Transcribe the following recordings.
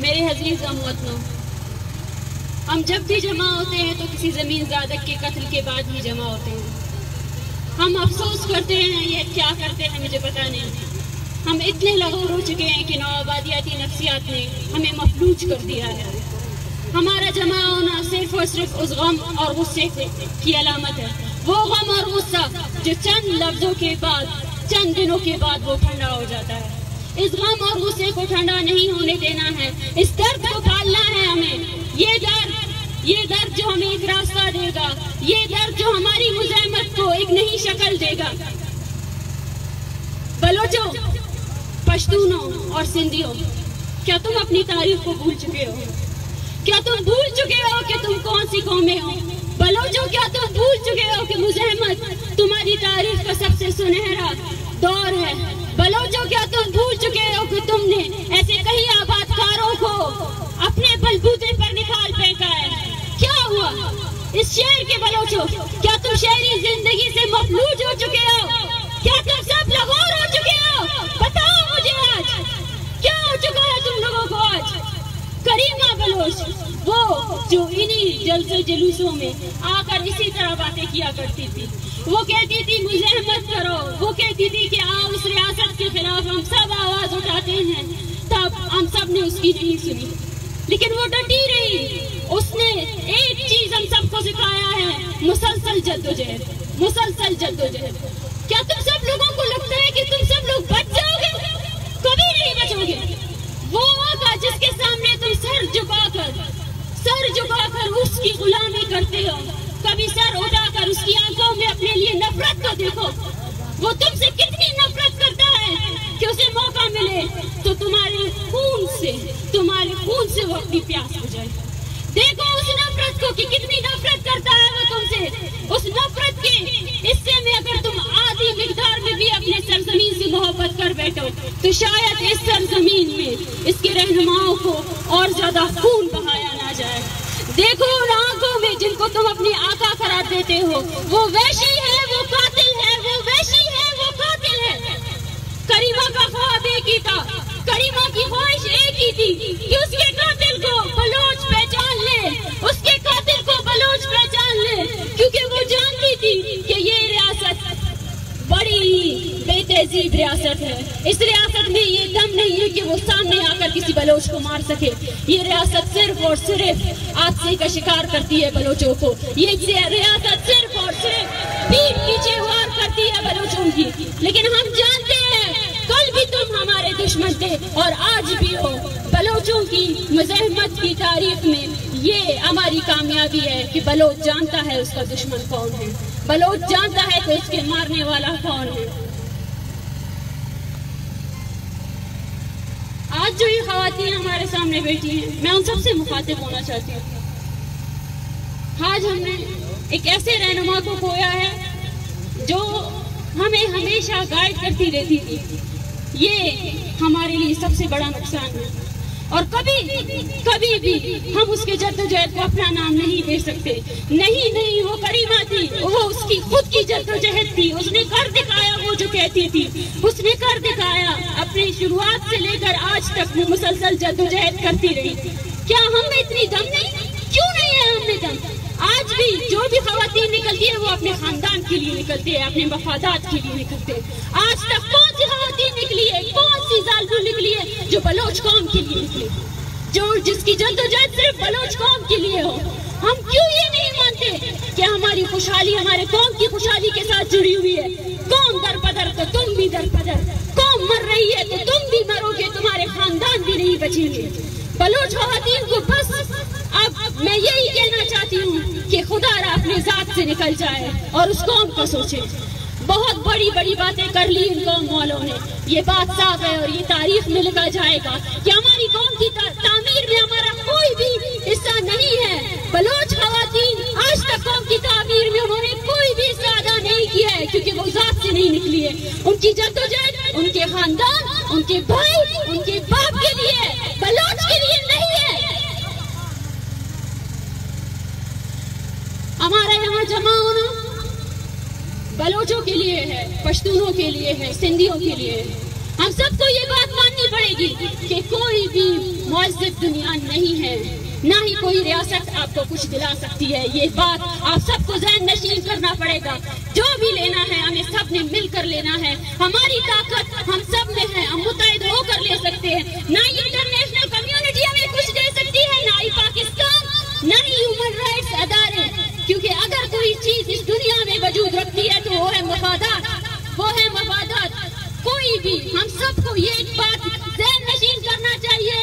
मेरे अजीज हमवतनों, हम जब भी जमा होते हैं तो किसी ज़मीन ज़ादक के कत्ल के बाद ही जमा होते हैं। हम अफसोस करते हैं, ये क्या करते हैं मुझे पता नहीं। हम इतने लगोर हो चुके हैं कि नौआबादियाती नफ्सियात ने हमें मफलूज कर दिया है। हमारा जमा होना सिर्फ और सिर्फ उस गम और गुस्से की अलामत है। वो गम और गुस्सा जो चंद लफ्जों के बाद, चंद दिनों के बाद वो ठंडा हो जाता है। इस गम और गुस्से को ठंडा नहीं होने देना है, इस दर्द को पालना है हमें। ये दर्द जो हमें एक रास्ता देगा, ये दर्द जो हमारी मुज़ाहमत को एक नई शक्ल देगा। बलोचों, पश्तूनों और सिंधियों, क्या तुम अपनी तारीख को भूल चुके हो? क्या तुम भूल चुके हो कि तुम कौन सी कौमें हो? बलोचों, क्या तुम भूल चुके हो कि मुज़ाहमत तुम्हारी तारीख का सबसे सुनहरा दौर है? बलोचों, क्या तुम भूल चुके हो कि तुमने ऐसे कई आबादकारों को अपने बलबूते पर निकाल फेंका है? क्या हुआ इस शहर के बलोचों? क्या तुम शहरी जिंदगी से मफलूज हो चुके हो? क्या तुम सब लगोर हो चुके हो? बताओ मुझे आज क्या हो चुका है तुम लोगों को? आज करीमा बलोच, वो जो इन्हीं जलसे जुलूसों में आकर इसी तरह बातें किया करती थी, वो कहती थी मुज़ाहमत करो, वो कहती थी कि आओ उस रियासत के खिलाफ हम सब आवाज उठाते हैं। तब हम सब ने उसकी नहीं सुनी, लेकिन वो डटी रही। उसने एक चीज हम सबको सिखाया है, मुसलसल जद्दोजहद, मुसलसल जद्दोजहद। क्या तुम सब लोगों को लगता है कि तुम सब लोग बच जाओगे? कभी नहीं बचोगे। वो होगा जिसके सामने तुम सर झुकाकर उसकी गुलामी करते हो। कभी सर उठाकर उसकी आंखों में अपने लिए नफरत को देखो। वो तुमसे कितनी नफरत करता है कि उसे मौका मिले तो तुम्हारे खून से वो अपनी प्यास बुझाए। देखो उस नफरत को कि कितनी नफरत करता है वो तुमसे। उस नफरत के हिस्से में अगर तुम आधी मिकदार में भी अपने सरजमीन से मोहब्बत कर बैठो तो शायद इस सरजमीन में इसके रहनुमाओं को और ज्यादा खून बहाया ना जाए। देखो उन आंखों में जिनको तुम अपनी आका करार देते हो, वो वैशी है, वो कातिल है, वो वैशी है, वो कातिल है। करीमा का ख्वाब एक ही था, करीमा की ख्वाहिश एक ही थी कि उसके कातिल को बलोच पहचान ले, उसके कातिल को बलोच पहचान ले, क्योंकि वो जानती थी कि ये रियासत बड़ी बेतहजीब रियासत है। इस रियासत में ये दम नहीं है कि वो सामने आकर किसी बलोच को मार सके। ये रियासत सिर्फ और सिर्फ हादसे का शिकार करती है बलोचों को। ये रियासत सिर्फ और सिर्फ पीठ पीछे वार करती है बलोचों की। लेकिन हम जानते हैं कल भी तुम हमारे दुश्मन थे और आज भी हो। बलोचों की मुज़ाहमत की तारीख में ये हमारी कामयाबी है कि बलोच जानता है उसका दुश्मन कौन है, बलोच जानता है कि उसके मारने वाला कौन है। आज जो ये खवातीन हमारे सामने बैठी हैं, मैं उन सबसे मुखातिब होना चाहती हूँ। आज हमने एक ऐसे रहनुमा को खोया है जो हमें हमेशा गाइड करती रहती थी। ये हमारे लिए सबसे बड़ा नुकसान है और कभी भी हम उसके जद्दोजहद को अपना नाम नहीं दे सकते। नहीं, वो करीमा थी, वो उसकी खुद की जद्दोजहद थी। उसने कर दिखाया वो जो कहती थी, उसने कर दिखाया। अपनी शुरुआत से लेकर आज तक वो मुसलसल जद्दोजहद करती रही। क्या हम में इतनी दम नहीं? क्यों नहीं है हम में दम? आज भी जो भी खवातीन निकलती है वो अपने खानदान के लिए निकलती है, अपने मफादात के लिए निकलते हैं। आज तक कौन सी खवातीन निकली है, कौन सी जालमून निकली है जो बलोच कौम के लिए निकली, जो जिसकी जद्दोजहद सिर्फ बलोच कौम के लिए हो? हम क्यों ये नहीं मानते कि हमारी खुशहाली हमारे कौम की खुशहाली के साथ जुड़ी हुई है? कौम दरपदर तो तुम भी दरपदर, कौम मर रही है तो तुम भी मरोगे, तुम्हारे खानदान भी नहीं बचेंगे। बलोच खवातीन को बस अब मैं यही कहना चाहती हूँ कि खुदारा अपने जात से निकल जाए और उस कौम को सोचे। बहुत बड़ी बड़ी बातें कर ली इन कौम वालों ने, ये बात साफ है और ये तारीख में लिखा जाएगा कि हमारी कौम की तामीर में हमारा कोई भी हिस्सा नहीं है। बलोच खवातीन आज तक कौम की तामीर में उन्होंने कोई भी हिस्सा अदा नहीं किया है, क्योंकि वो जात से नहीं निकली है। उनकी जद्दोजहद उनके खानदान, उनके भाई, उनके बाप के लिए, बलोच के लिए नहीं है। हमारा यहाँ जमा होना बलोचों के लिए है, पश्तूनों के लिए है, सिंधियों के लिए है। हम सबको ये बात माननी पड़ेगी कि कोई भी मुअज़्ज़ज़ दुनिया नहीं है, ना ही कोई रियासत आपको कुछ दिला सकती है। ये बात आप सबको ज़हन नशीन करना पड़ेगा। जो भी लेना है हमें सब ने मिलकर लेना है। हमारी ताकत हम सब में है, हम मुत्तहिद होकर ले सकते हैं। ना इंटरनेशनल कम्युनिटी हमें कुछ दे सकती है, ना ही पाकिस्तान, ना ही ह्यूमन राइट्स अदारे, क्योंकि अगर कोई चीज इस दुनिया में वजूद रखती है तो वो है मफादात, वो है मफादात। कोई भी हम सबको ये एक बात ज़हन नशीन करना चाहिए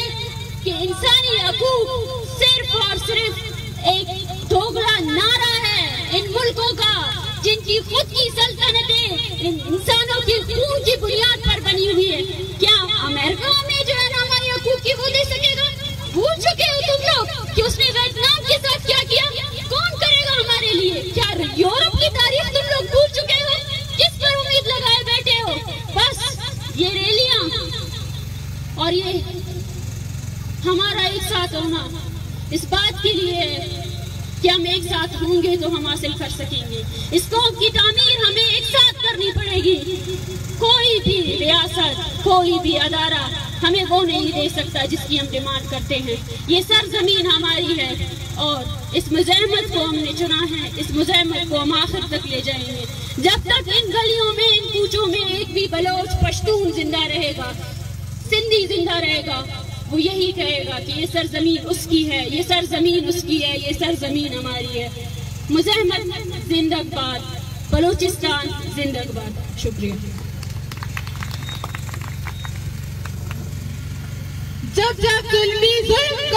कि इंसानी हकूक सिर्फ और सिर्फ एक दोगला नारा है इन मुल्कों का, जिनकी खुद की सल्तनतें इन इंसानों की खून की बुनियाद पर बनी हुई है। क्या अमेरिका में जो है ना हमारे हकूक की वो दे सकेगा? भूल चुके हो तुम लोग कि उसने वियतनाम के साथ क्या किया? कौन करेगा हमारे लिए? क्या यूरोप की तारीफ तुम लोग भूल चुके हो? किस पर उम्मीद लगाए बैठे हो? बस ये रैलियां और ये हमारा एक साथ होना इस बात के लिए है कि हम एक साथ होंगे तो हम हासिल कर सकेंगे। इस कौम की तामीर हमें एक साथ करनी पड़ेगी। कोई भी रियासत, कोई भी अदारा हमें वो नहीं दे सकता जिसकी हम डिमांड करते हैं। ये सरजमीन हमारी है और इस मुज़ाहमत को हमने चुना है। इस मुज़ाहमत को हम आखिर तक ले जाएंगे। जब तक इन गलियों में, इन कूचों में एक भी बलोच, पश्तून जिंदा रहेगा, सिंधी जिंदा रहेगा, वो यही कहेगा कि ये सरजमीन उसकी है, ये सरजमीन उसकी है, ये सरजमीन हमारी है। मुज़ाहमत जिंदाबाद, बलूचिस्तान जिंदाबाद। शुक्रिया। जब जुल्मी जुल्म